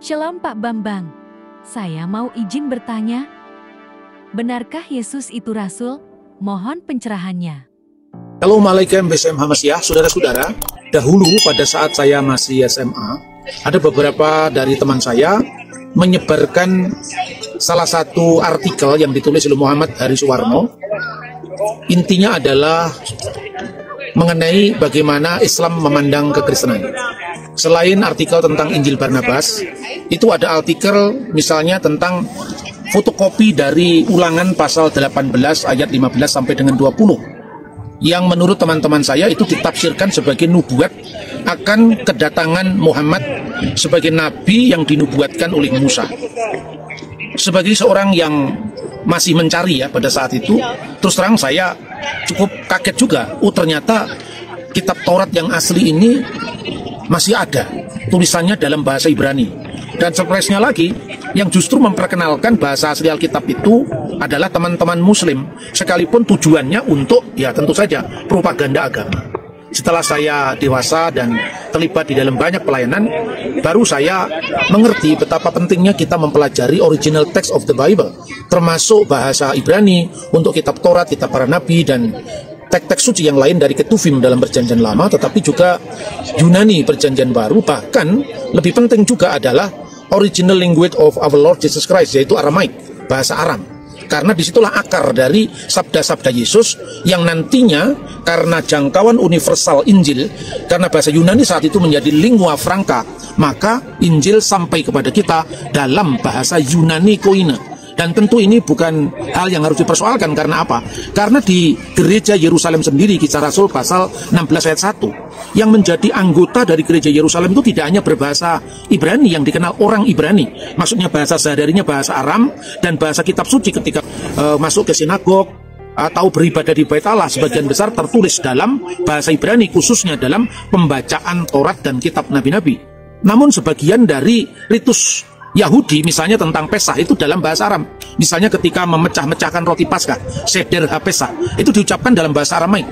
Shalom Pak Bambang, saya mau izin bertanya. Benarkah Yesus itu Rasul? Mohon pencerahannya. Assalamualaikum warahmatullahi wabarakatuh, saudara-saudara. Dahulu pada saat saya masih SMA, ada beberapa dari teman saya menyebarkan salah satu artikel yang ditulis oleh Muhammad Hariswarno. Intinya adalah mengenai bagaimana Islam memandang kekristenan. Selain artikel tentang Injil Barnabas, itu ada artikel misalnya tentang fotokopi dari Ulangan pasal 18 ayat 15 sampai dengan 20 yang menurut teman-teman saya itu ditafsirkan sebagai nubuat akan kedatangan Muhammad sebagai nabi yang dinubuatkan oleh Musa. Sebagai seorang yang masih mencari ya pada saat itu, terus terang saya cukup kaget juga. Ternyata kitab Taurat yang asli ini masih ada tulisannya dalam bahasa Ibrani. Dan surprise-nya lagi, yang justru memperkenalkan bahasa asli Alkitab itu adalah teman-teman Muslim, sekalipun tujuannya untuk, ya tentu saja, propaganda agama. Setelah saya dewasa dan terlibat di dalam banyak pelayanan, baru saya mengerti betapa pentingnya kita mempelajari original text of the Bible, termasuk bahasa Ibrani untuk kitab Taurat, kitab para nabi, dan teks-teks suci yang lain dari Ketuvim dalam Perjanjian Lama, tetapi juga Yunani Perjanjian Baru. Bahkan lebih penting juga adalah original language of our Lord Jesus Christ, yaitu Aramaik, bahasa Aram. Karena disitulah akar dari sabda-sabda Yesus yang nantinya karena jangkauan universal Injil, karena bahasa Yunani saat itu menjadi lingua franca, maka Injil sampai kepada kita dalam bahasa Yunani Koine. Dan tentu ini bukan hal yang harus dipersoalkan. Karena apa? Karena di gereja Yerusalem sendiri, Kisah Rasul pasal 16 ayat 1, yang menjadi anggota dari gereja Yerusalem itu tidak hanya berbahasa Ibrani yang dikenal orang Ibrani, maksudnya bahasa sehari-harinya bahasa Aram, dan bahasa kitab suci ketika masuk ke sinagog atau beribadah di Bait Allah, sebagian besar tertulis dalam bahasa Ibrani, khususnya dalam pembacaan Taurat dan kitab nabi-nabi. Namun sebagian dari ritus Yahudi misalnya tentang Pesah itu dalam bahasa Aram. Misalnya ketika memecah-mecahkan roti Paskah, Seder HaPesah, itu diucapkan dalam bahasa Aramaik.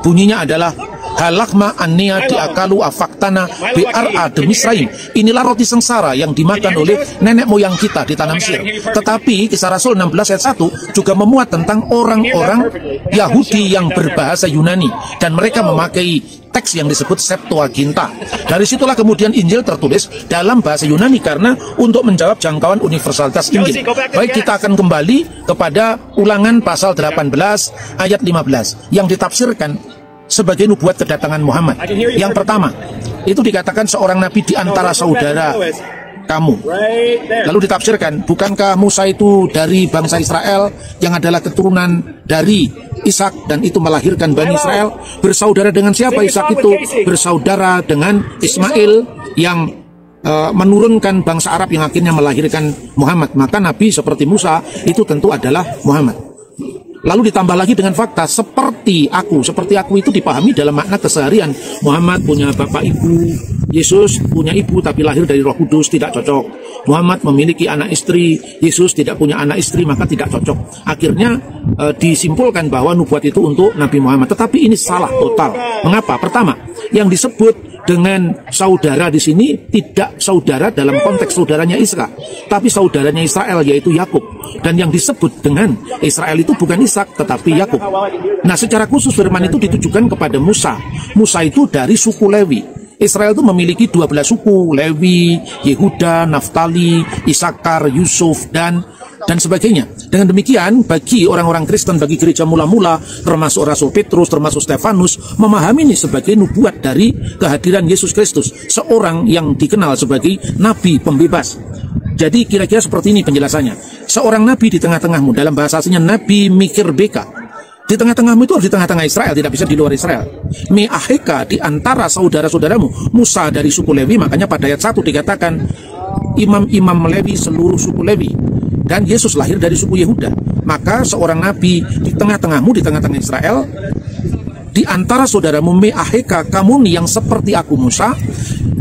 Bunyinya adalah halakma annea diakalu afaktana bi'ar'a demisraim. Inilah roti sengsara yang dimakan oleh nenek moyang kita di tanah Mesir. Tetapi Kisah Rasul 16 ayat 1 juga memuat tentang orang-orang Yahudi yang berbahasa Yunani, dan mereka memakai teks yang disebut Septuaginta. Dari situlah kemudian Injil tertulis dalam bahasa Yunani karena untuk menjawab jangkauan universalitas Injil. Baik, kita akan kembali kepada Ulangan pasal 18 ayat 15 yang ditafsirkan sebagai nubuat kedatangan Muhammad. Yang pertama, itu dikatakan seorang nabi di antara saudara kamu. Lalu ditafsirkan, bukankah Musa itu dari bangsa Israel yang adalah keturunan dari Ishak dan itu melahirkan Bani Israel? Bersaudara dengan siapa Ishak itu? Bersaudara dengan Ismail yang menurunkan bangsa Arab yang akhirnya melahirkan Muhammad. Maka nabi seperti Musa itu tentu adalah Muhammad. Lalu ditambah lagi dengan fakta seperti aku itu dipahami dalam makna keseharian. Muhammad punya bapak ibu, Yesus punya ibu tapi lahir dari Roh Kudus, tidak cocok. Muhammad memiliki anak istri, Yesus tidak punya anak istri, maka tidak cocok. Akhirnya disimpulkan bahwa nubuat itu untuk Nabi Muhammad. Tetapi ini salah total. Mengapa? Pertama, yang disebut dengan saudara di sini tidak saudara dalam konteks saudaranya Ishak, tapi saudaranya Israel, yaitu Yakub. Dan yang disebut dengan Israel itu bukan Ishak tetapi Yakub. Nah, secara khusus firman itu ditujukan kepada Musa. Musa itu dari suku Lewi. Israel itu memiliki 12 suku, Lewi, Yehuda, Naftali, Isakar, Yusuf, dan sebagainya. Dengan demikian, bagi orang-orang Kristen, bagi gereja mula-mula, termasuk Rasul Petrus, termasuk Stefanus, memahami ini sebagai nubuat dari kehadiran Yesus Kristus, seorang yang dikenal sebagai nabi pembebas. Jadi kira-kira seperti ini penjelasannya. Seorang nabi di tengah-tengahmu, dalam bahasa aslinya nabi mikir beka. Di tengah-tengahmu itu harus di tengah-tengah Israel, tidak bisa di luar Israel. Me'aheka di antara saudara-saudaramu. Musa dari suku Lewi, makanya pada ayat 1 dikatakan imam-imam Lewi, seluruh suku Lewi. Dan Yesus lahir dari suku Yehuda. Maka seorang nabi di tengah-tengahmu, di tengah-tengah Israel, di antara saudaramu, me'aheka, kamu nih yang seperti aku Musa,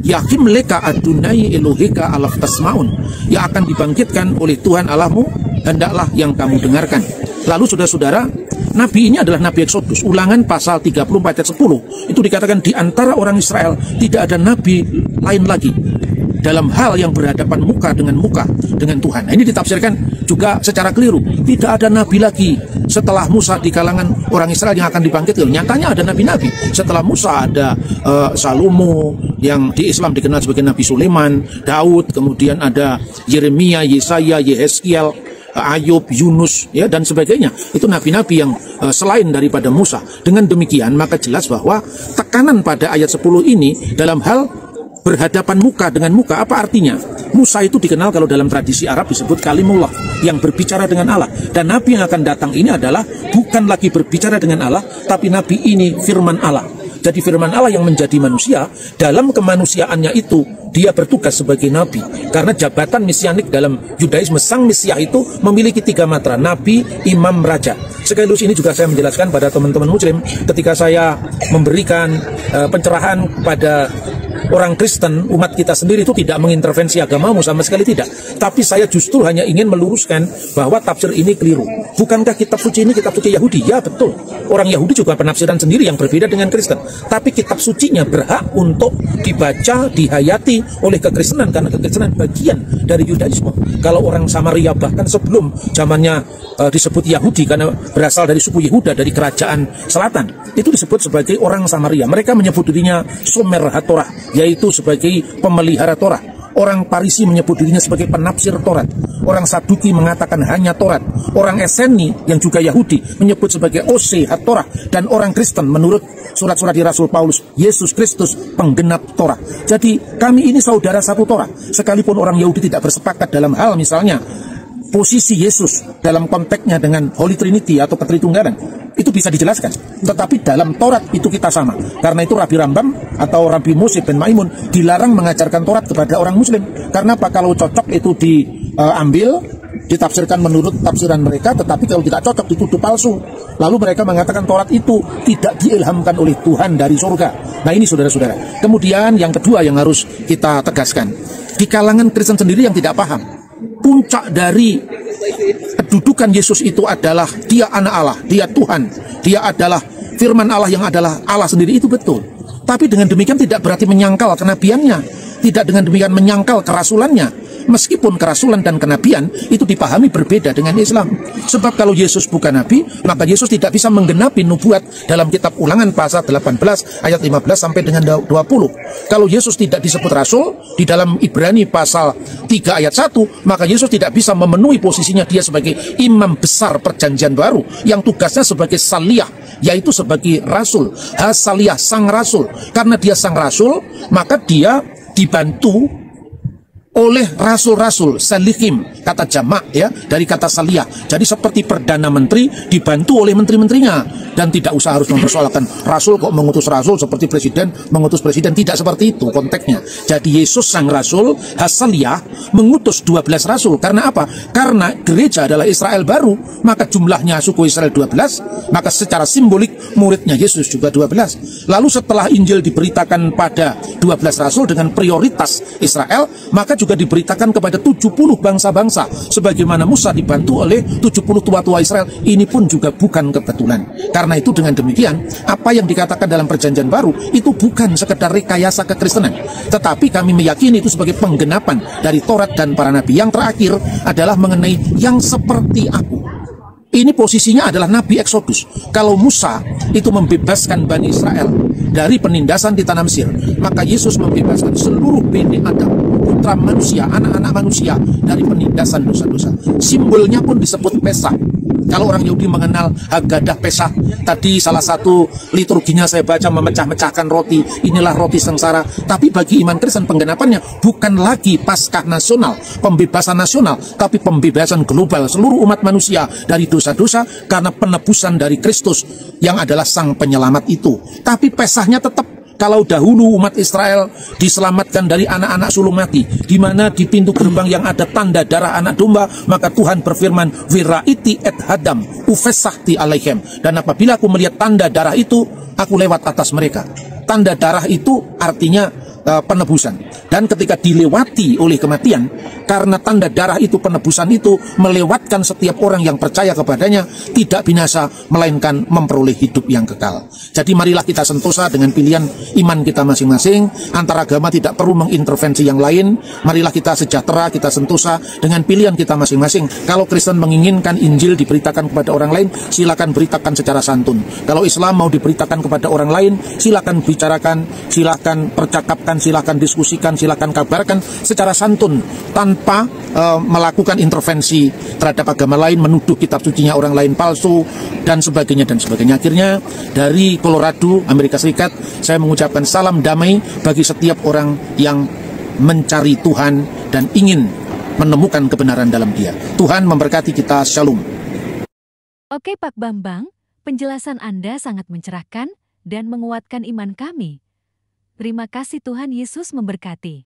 yakim leka adunai eloheka alaf tasmaun, yang akan dibangkitkan oleh Tuhan Allahmu, hendaklah yang kamu dengarkan. Lalu saudara-saudara, nabi ini adalah nabi Exodus. Ulangan pasal 34 ayat 10 itu dikatakan di antara orang Israel tidak ada nabi lain lagi dalam hal yang berhadapan muka dengan Tuhan. Nah, ini ditafsirkan juga secara keliru. Tidak ada nabi lagi setelah Musa di kalangan orang Israel yang akan dibangkitkan. Nyatanya ada nabi-nabi. Setelah Musa ada Salomo, yang di Islam dikenal sebagai Nabi Sulaiman, Daud, kemudian ada Yeremia, Yesaya, Yehezkiel, Ayub, Yunus, ya, dan sebagainya. Itu nabi-nabi yang selain daripada Musa. Dengan demikian maka jelas bahwa tekanan pada ayat 10 ini dalam hal berhadapan muka dengan muka. Apa artinya? Musa itu dikenal kalau dalam tradisi Arab disebut kalimullah, yang berbicara dengan Allah. Dan nabi yang akan datang ini adalah bukan lagi berbicara dengan Allah, tapi nabi ini firman Allah. Jadi firman Allah yang menjadi manusia, dalam kemanusiaannya itu dia bertugas sebagai nabi. Karena jabatan mesianik dalam Yudaisme, sang Mesias itu memiliki 3 matra: nabi, imam, raja. Sekaligus ini juga saya menjelaskan pada teman-teman muslim ketika saya memberikan pencerahan pada orang Kristen, umat kita sendiri, itu tidak mengintervensi agamamu, sama sekali tidak. Tapi saya justru hanya ingin meluruskan bahwa tafsir ini keliru. Bukankah kitab suci ini kitab suci Yahudi? Ya, betul. Orang Yahudi juga penafsiran sendiri yang berbeda dengan Kristen. Tapi kitab sucinya berhak untuk dibaca, dihayati oleh kekristenan, karena kekristenan bagian dari Yudaisme. Kalau orang Samaria, bahkan sebelum zamannya disebut Yahudi karena berasal dari suku Yehuda, dari kerajaan selatan, itu disebut sebagai orang Samaria. Mereka menyebut dirinya Somer HaTorah, yaitu sebagai pemelihara Torah. Orang Parisi menyebut dirinya sebagai penafsir Taurat. Orang Saduki mengatakan hanya Taurat. Orang Eseni yang juga Yahudi menyebut sebagai Ose HaTorah. Dan orang Kristen menurut surat-surat di Rasul Paulus, Yesus Kristus penggenap Torah. Jadi kami ini saudara satu Torah. Sekalipun orang Yahudi tidak bersepakat dalam hal misalnya posisi Yesus dalam konteksnya dengan Holy Trinity atau Ketritunggalan, itu bisa dijelaskan. Tetapi dalam Taurat itu kita sama. Karena itu Rabi Rambam atau Rabi Moshe ben Maimun dilarang mengajarkan Taurat kepada orang Muslim. Karena apa? Kalau cocok itu diambil, ditafsirkan menurut tafsiran mereka, tetapi kalau tidak cocok dituduh palsu. Lalu mereka mengatakan Taurat itu tidak diilhamkan oleh Tuhan dari surga. Nah, ini saudara-saudara. Kemudian yang kedua yang harus kita tegaskan, di kalangan Kristen sendiri yang tidak paham, puncak dari kedudukan Yesus itu adalah dia anak Allah, dia Tuhan, dia adalah firman Allah yang adalah Allah sendiri, itu betul. Tapi dengan demikian tidak berarti menyangkal kenabiannya, tidak dengan demikian menyangkal kerasulannya. Meskipun kerasulan dan kenabian itu dipahami berbeda dengan Islam. Sebab kalau Yesus bukan nabi, maka Yesus tidak bisa menggenapi nubuat dalam kitab Ulangan pasal 18 ayat 15 sampai dengan 20. Kalau Yesus tidak disebut rasul di dalam Ibrani pasal 3 ayat 1, maka Yesus tidak bisa memenuhi posisinya dia sebagai imam besar perjanjian baru yang tugasnya sebagai saliyah, yaitu sebagai rasul. Hasaliyah, sang rasul. Karena dia sang rasul, maka dia dibantu oleh rasul-rasul, salihim, kata jamak ya, dari kata saliyah. Jadi seperti Perdana Menteri dibantu oleh menteri-menterinya, dan tidak usah harus mempersoalkan rasul kok mengutus rasul seperti presiden mengutus presiden, tidak seperti itu konteksnya. Jadi Yesus sang rasul, hasaliyah, mengutus 12 rasul. Karena apa? Karena gereja adalah Israel baru, maka jumlahnya suku Israel 12, maka secara simbolik muridnya Yesus juga 12. Lalu setelah Injil diberitakan pada 12 rasul dengan prioritas Israel, maka juga diberitakan kepada 70 bangsa-bangsa sebagaimana Musa dibantu oleh 70 tua-tua Israel. Ini pun juga bukan kebetulan. Karena itu dengan demikian apa yang dikatakan dalam perjanjian baru itu bukan sekedar rekayasa kekristenan, tetapi kami meyakini itu sebagai penggenapan dari Taurat dan para nabi. Yang terakhir adalah mengenai yang seperti aku. Ini posisinya adalah Nabi Exodus. Kalau Musa itu membebaskan Bani Israel dari penindasan di tanah Mesir, maka Yesus membebaskan seluruh Bani Adam, putra manusia, anak-anak manusia, dari penindasan dosa-dosa. Simbolnya pun disebut Pesah. Kalau orang Yahudi mengenal Haggadah Pesah, tadi salah satu liturginya saya baca memecah-mecahkan roti, inilah roti sengsara. Tapi bagi iman Kristen penggenapannya bukan lagi Paskah nasional, pembebasan nasional, tapi pembebasan global seluruh umat manusia dari dosa-dosa karena penebusan dari Kristus yang adalah sang penyelamat itu. Tapi Pesahnya tetap. Kalau dahulu umat Israel diselamatkan dari anak-anak sulung mati, di mana di pintu gerbang yang ada tanda darah anak domba, maka Tuhan berfirman, "Wiraiti et hadam ufesahti alaihem." Dan apabila aku melihat tanda darah itu, aku lewat atas mereka. Tanda darah itu artinya penebusan. Dan ketika dilewati oleh kematian, karena tanda darah itu, penebusan itu melewatkan setiap orang yang percaya kepadanya, tidak binasa, melainkan memperoleh hidup yang kekal. Jadi marilah kita sentosa dengan pilihan iman kita masing-masing. Antar agama tidak perlu mengintervensi yang lain. Marilah kita sejahtera, kita sentosa dengan pilihan kita masing-masing. Kalau Kristen menginginkan Injil diberitakan kepada orang lain, silakan beritakan secara santun. Kalau Islam mau diberitakan kepada orang lain, silakan bicarakan, silakan percakapkan, silakan diskusikan, silakan kabarkan secara santun, tanpa melakukan intervensi terhadap agama lain, menuduh kitab sucinya orang lain palsu, dan sebagainya dan sebagainya. Akhirnya dari Colorado, Amerika Serikat, saya mengucapkan salam damai bagi setiap orang yang mencari Tuhan dan ingin menemukan kebenaran dalam Dia. Tuhan memberkati kita. Shalom. Oke Pak Bambang, penjelasan Anda sangat mencerahkan dan menguatkan iman kami. Terima kasih, Tuhan Yesus memberkati.